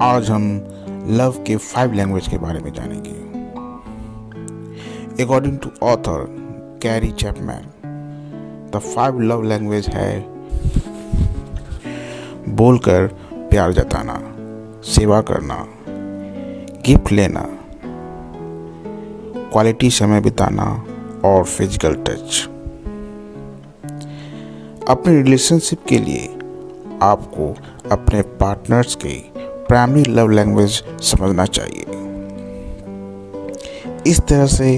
आज हम लव के 5 लैंग्वेज के बारे में जानेंगे। According to author Carey Chapman, the 5 love language है बोलकर प्यार जताना, सेवा करना, गिफ्ट लेना, क्वालिटी समय बिताना और फिजिकल टच। अपने रिलेशनशिप के लिए आपको अपने पार्टनर्स के प्राइमरी लव लैंग्वेज समझना चाहिए। इस तरह से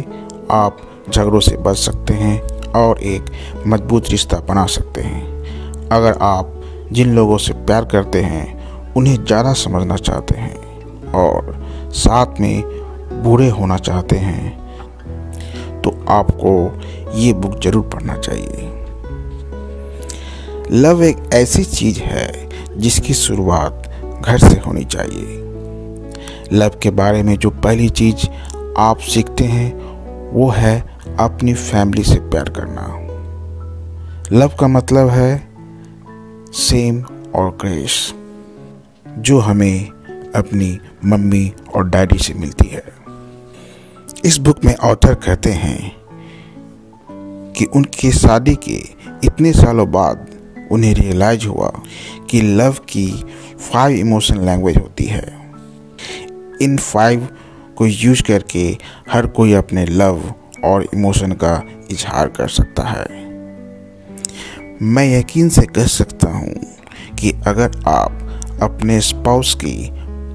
आप झगड़ों से बच सकते हैं और एक मजबूत रिश्ता बना सकते हैं। अगर आप जिन लोगों से प्यार करते हैं उन्हें ज़्यादा समझना चाहते हैं और साथ में बूढ़े होना चाहते हैं तो आपको ये बुक ज़रूर पढ़ना चाहिए। लव एक ऐसी चीज़ है जिसकी शुरुआत घर से होनी चाहिए। लव के बारे में जो पहली चीज़ आप सीखते हैं वो है अपनी फैमिली से प्यार करना। लव का मतलब है सेम और ग्रेस, जो हमें अपनी मम्मी और डैडी से मिलती है। इस बुक में ऑथर कहते हैं कि उनकी शादी के इतने सालों बाद उन्हें रियलाइज हुआ कि लव की 5 इमोशन लैंग्वेज होती है। इन 5 को यूज करके हर कोई अपने लव और इमोशन का इजहार कर सकता है। मैं यकीन से कह सकता हूँ कि अगर आप अपने स्पाउस की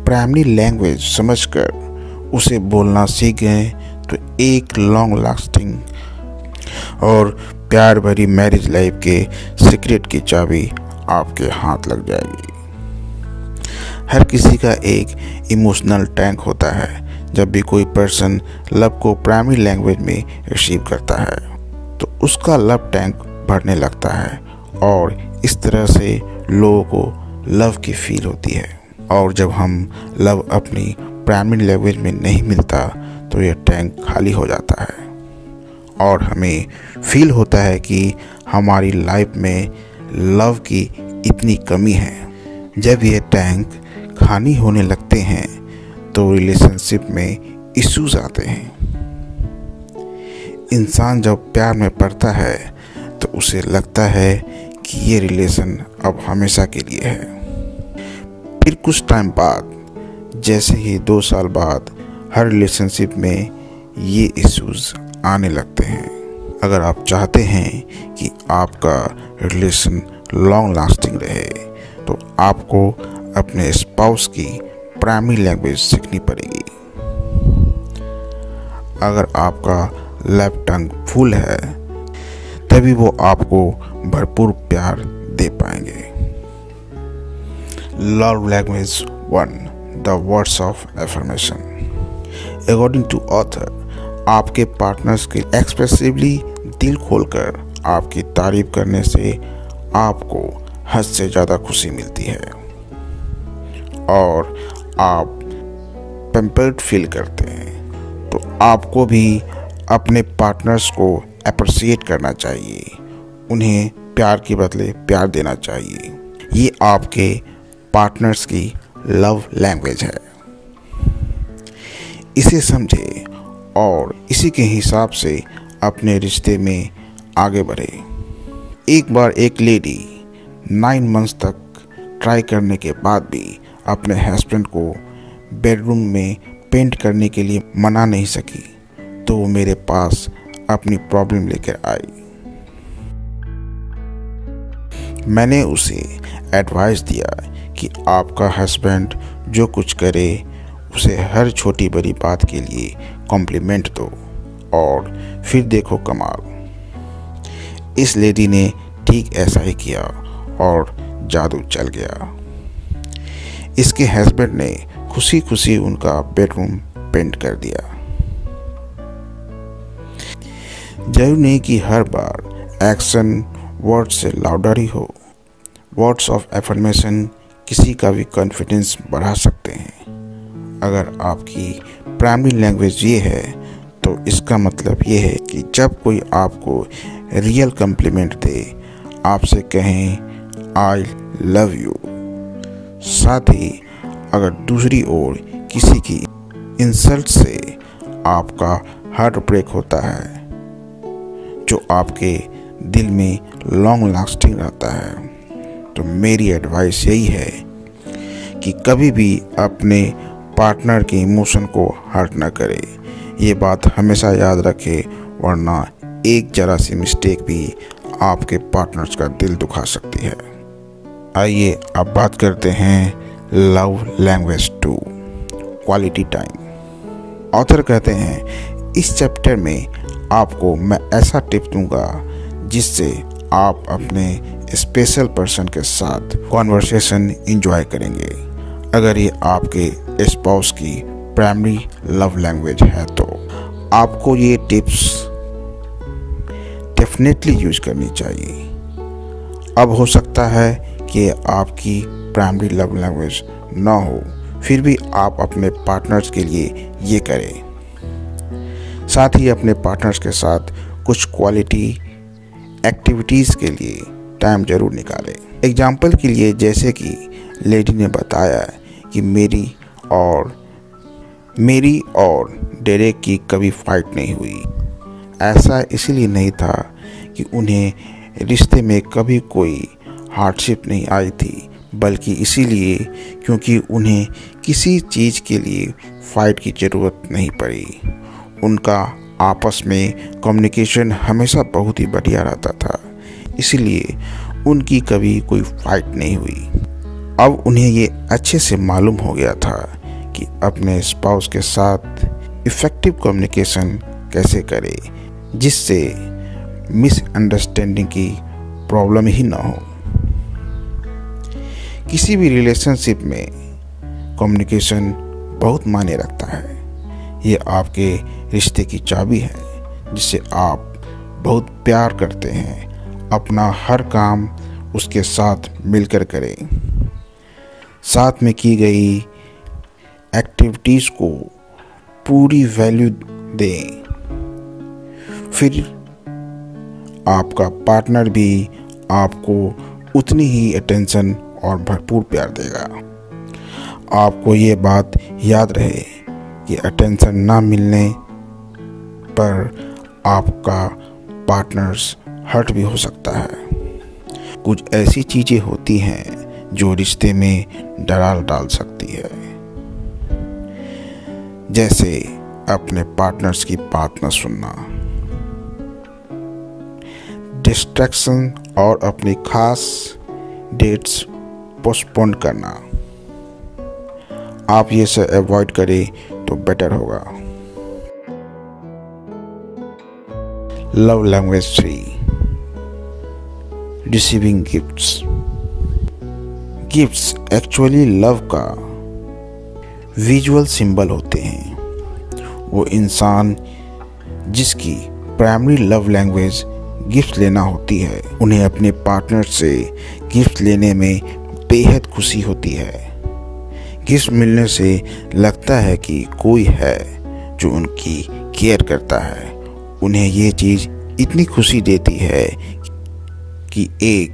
प्राइमरी लैंग्वेज समझकर उसे बोलना सीख गए तो एक लॉन्ग लास्टिंग और प्यार भरी मैरिज लाइफ के सीक्रेट की चाबी आपके हाथ लग जाएगी। हर किसी का एक इमोशनल टैंक होता है। जब भी कोई पर्सन लव को प्राइमरी लैंग्वेज में रिसीव करता है तो उसका लव टैंक भरने लगता है और इस तरह से लोगों को लव की फील होती है। और जब हम लव अपनी प्राइमरी लैंग्वेज में नहीं मिलता तो यह टैंक खाली हो जाता है और हमें फील होता है कि हमारी लाइफ में लव की इतनी कमी है। जब ये टैंक खाली होने लगते हैं तो रिलेशनशिप में इश्यूज आते हैं। इंसान जब प्यार में पड़ता है तो उसे लगता है कि ये रिलेशन अब हमेशा के लिए है। फिर कुछ टाइम बाद, जैसे ही 2 साल बाद, हर रिलेशनशिप में ये इश्यूज आने लगते हैं। अगर आप चाहते हैं कि आपका रिलेशन लॉन्ग लास्टिंग रहे तो आपको अपने स्पाउस की प्राइमरी लैंग्वेज सीखनी पड़ेगी। अगर आपका लव टंग फुल है तभी वो आपको भरपूर प्यार दे पाएंगे। Love language 1, the words of affirmation. According to author, आपके पार्टनर्स के एक्सप्रेसिवली दिल खोलकर आपकी तारीफ करने से आपको हद से ज़्यादा खुशी मिलती है और आप पैम्पर्ड फील करते हैं। तो आपको भी अपने पार्टनर्स को अप्रिशिएट करना चाहिए, उन्हें प्यार के बदले प्यार देना चाहिए। ये आपके पार्टनर्स की लव लैंग्वेज है। इसे समझे और इसी के हिसाब से अपने रिश्ते में आगे बढ़े। एक बार एक लेडी 9 मंथ्स तक ट्राई करने के बाद भी अपने हस्बैंड को बेडरूम में पेंट करने के लिए मना नहीं सकी तो वो मेरे पास अपनी प्रॉब्लम लेकर आई। मैंने उसे एडवाइस दिया कि आपका हस्बैंड जो कुछ करे उसे हर छोटी बड़ी बात के लिए कॉम्प्लीमेंट दो और फिर देखो कमाल। इस लेडी ने ठीक ऐसा ही किया और जादू चल गया। इसके हस्बैंड ने खुशी खुशी उनका बेडरूम पेंट कर दिया। जरूर नहीं कि हर बार एक्शन वर्ड से लाउडर ही हो। वर्ड्स ऑफ एफर्मेशन किसी का भी कॉन्फिडेंस बढ़ा सकते हैं। अगर आपकी प्राइमरी लैंग्वेज ये है तो इसका मतलब ये है कि जब कोई आपको रियल कम्प्लीमेंट दे, आपसे कहें आई लव यू, साथ ही अगर दूसरी ओर किसी की इंसल्ट से आपका हार्ट ब्रेक होता है, जो आपके दिल में लॉन्ग लास्टिंग रहता है, तो मेरी एडवाइस यही है कि कभी भी अपने पार्टनर के इमोशन को हर्ट ना करे। ये बात हमेशा याद रखे, वरना एक जरा सी मिस्टेक भी आपके पार्टनर्स का दिल दुखा सकती है। आइए अब बात करते हैं love language 2, quality time. Author कहते हैं इस चैप्टर में आपको मैं ऐसा टिप दूंगा जिससे आप अपने स्पेशल पर्सन के साथ कॉन्वर्सेशन एंजॉय करेंगे। अगर ये आपके स्पाउस की प्राइमरी लव लैंग्वेज है तो आपको ये टिप्स डेफिनेटली यूज करनी चाहिए। अब हो सकता है कि आपकी प्राइमरी लव लैंग्वेज ना हो, फिर भी आप अपने पार्टनर्स के लिए ये करें। साथ ही अपने पार्टनर्स के साथ कुछ क्वालिटी एक्टिविटीज़ के लिए टाइम ज़रूर निकालें। एग्जाम्पल के लिए, जैसे कि लेडी ने बताया कि मेरी और डेरेक की कभी फाइट नहीं हुई। ऐसा इसलिए नहीं था कि उन्हें रिश्ते में कभी कोई हार्डशिप नहीं आई थी, बल्कि इसीलिए क्योंकि उन्हें किसी चीज़ के लिए फ़ाइट की ज़रूरत नहीं पड़ी। उनका आपस में कम्युनिकेशन हमेशा बहुत ही बढ़िया रहता था, इसलिए उनकी कभी कोई फ़ाइट नहीं हुई। अब उन्हें ये अच्छे से मालूम हो गया था कि अपने स्पाउस के साथ इफ़ेक्टिव कम्युनिकेशन कैसे करें, जिससे मिसअंडरस्टैंडिंग की प्रॉब्लम ही ना हो। किसी भी रिलेशनशिप में कम्युनिकेशन बहुत मायने रखता है। ये आपके रिश्ते की चाबी है, जिससे आप बहुत प्यार करते हैं। अपना हर काम उसके साथ मिलकर करें। साथ में की गई एक्टिविटीज़ को पूरी वैल्यू दें। फिर आपका पार्टनर भी आपको उतनी ही अटेंशन और भरपूर प्यार देगा। आपको ये बात याद रहे कि अटेंशन ना मिलने पर आपका पार्टनर्स हर्ट भी हो सकता है। कुछ ऐसी चीज़ें होती हैं जो रिश्ते में दरार डाल सकती है, जैसे अपने पार्टनर्स की बात न सुनना, डिस्ट्रैक्शन और अपनी खास डेट्स पोस्टपोन करना। आप ये सब अवॉइड करें तो बेटर होगा। Love language 3, receiving gifts. Gifts actually love का विजुअल सिंबल होते हैं। वो इंसान जिसकी प्राइमरी लव लैंग्वेज गिफ्ट लेना होती है, उन्हें अपने पार्टनर से गिफ्ट लेने में बेहद खुशी होती है। गिफ्ट मिलने से लगता है कि कोई है जो उनकी केयर करता है। उन्हें ये चीज़ इतनी खुशी देती है कि एक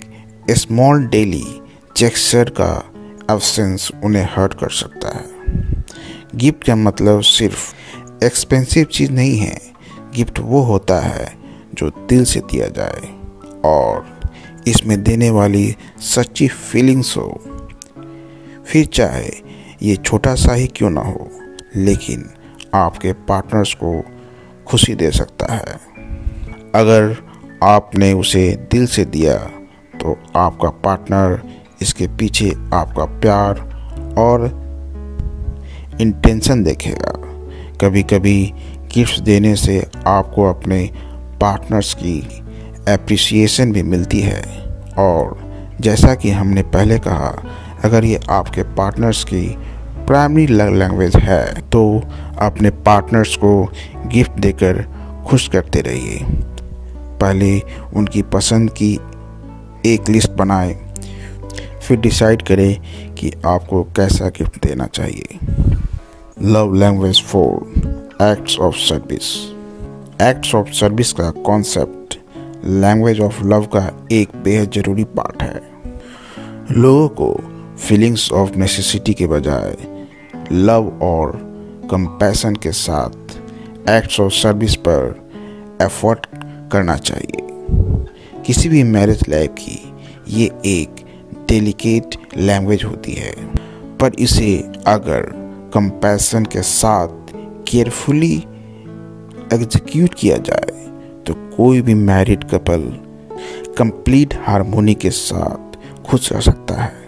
स्मॉल डेली जेस्चर का एब्सेंस उन्हें हर्ट कर सकता है। गिफ्ट का मतलब सिर्फ एक्सपेंसिव चीज़ नहीं है। गिफ्ट वो होता है जो दिल से दिया जाए और इसमें देने वाली सच्ची फीलिंग्स हो। फिर चाहे ये छोटा सा ही क्यों ना हो, लेकिन आपके पार्टनर्स को खुशी दे सकता है। अगर आपने उसे दिल से दिया तो आपका पार्टनर इसके पीछे आपका प्यार और इंटेंशन देखेगा। कभी कभी गिफ्ट देने से आपको अपने पार्टनर्स की एप्रिसिएशन भी मिलती है, और जैसा कि हमने पहले कहा, अगर ये आपके पार्टनर्स की प्राइमरी लव लैंग्वेज है तो अपने पार्टनर्स को गिफ्ट देकर खुश करते रहिए। पहले उनकी पसंद की एक लिस्ट बनाएं, फिर डिसाइड करें कि आपको कैसा गिफ्ट देना चाहिए। Love language 4, acts of service. Acts of service का कॉन्सेप्ट लैंग्वेज ऑफ लव का एक बेहद ज़रूरी पार्ट है। लोगों को फीलिंग्स ऑफ नेसेसिटी के बजाय लव और कंपैशन के साथ एक्ट्स ऑफ सर्विस पर एफर्ट करना चाहिए। किसी भी मैरिज लाइफ की ये एक डेलिकेट लैंग्वेज होती है, पर इसे अगर कंपैशन के साथ केयरफुली एग्जीक्यूट किया जाए तो कोई भी मैरिड कपल कंप्लीट हार्मोनी के साथ खुश रह सकता है।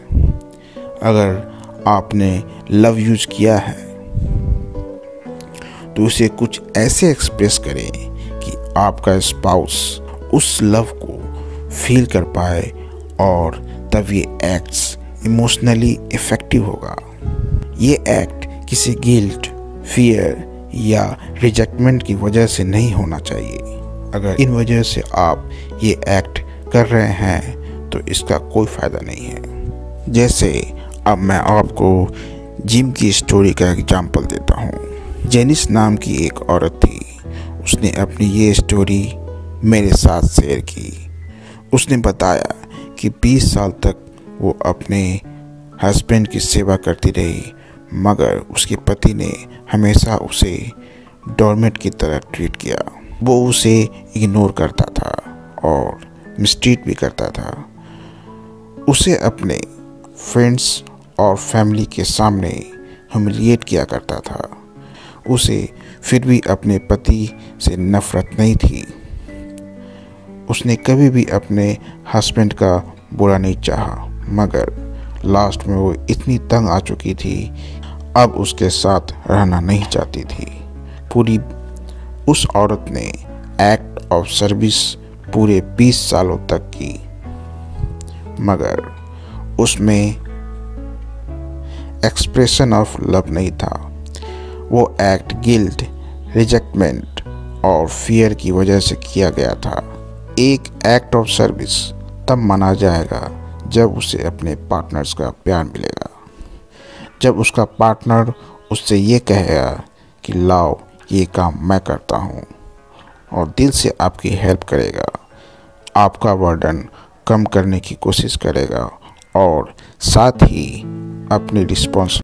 अगर आपने लव यूज किया है तो उसे कुछ ऐसे एक्सप्रेस करें कि आपका स्पाउस उस लव को फील कर पाए और तब ये एक्ट्स इमोशनली इफेक्टिव होगा। ये एक्ट किसी गिल्ट, फियर या रिजेक्टमेंट की वजह से नहीं होना चाहिए। अगर इन वजह से आप ये एक्ट कर रहे हैं तो इसका कोई फ़ायदा नहीं है। जैसे अब मैं आपको जिम की स्टोरी का एग्जाम्पल देता हूँ। जेनिस नाम की एक औरत थी। उसने अपनी ये स्टोरी मेरे साथ शेयर की। उसने बताया कि 20 साल तक वो अपने हस्बैंड की सेवा करती रही, मगर उसके पति ने हमेशा उसे डोरमेट की तरह ट्रीट किया। वो उसे इग्नोर करता था और मिसट्रीट भी करता था। उसे अपने फ्रेंड्स और फैमिली के सामने ह्यूमिलिएट किया करता था। उसे फिर भी अपने पति से नफरत नहीं थी। उसने कभी भी अपने हस्बैंड का बुरा नहीं चाहा, मगर लास्ट में वो इतनी तंग आ चुकी थी, अब उसके साथ रहना नहीं चाहती थी। पूरी उस औरत ने एक्ट ऑफ सर्विस पूरे 20 सालों तक की, मगर उसमें एक्सप्रेशन ऑफ लव नहीं था। वो एक्ट गिल्ट, रिजेक्टमेंट और फियर की वजह से किया गया था। एक एक्ट ऑफ सर्विस तब माना जाएगा जब उसे अपने पार्टनर्स का प्यार मिलेगा, जब उसका पार्टनर उससे ये कहेगा कि लाओ ये काम मैं करता हूँ और दिल से आपकी हेल्प करेगा, आपका बर्डन कम करने की कोशिश करेगा और साथ ही अपनी रिस्पॉन्स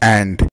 and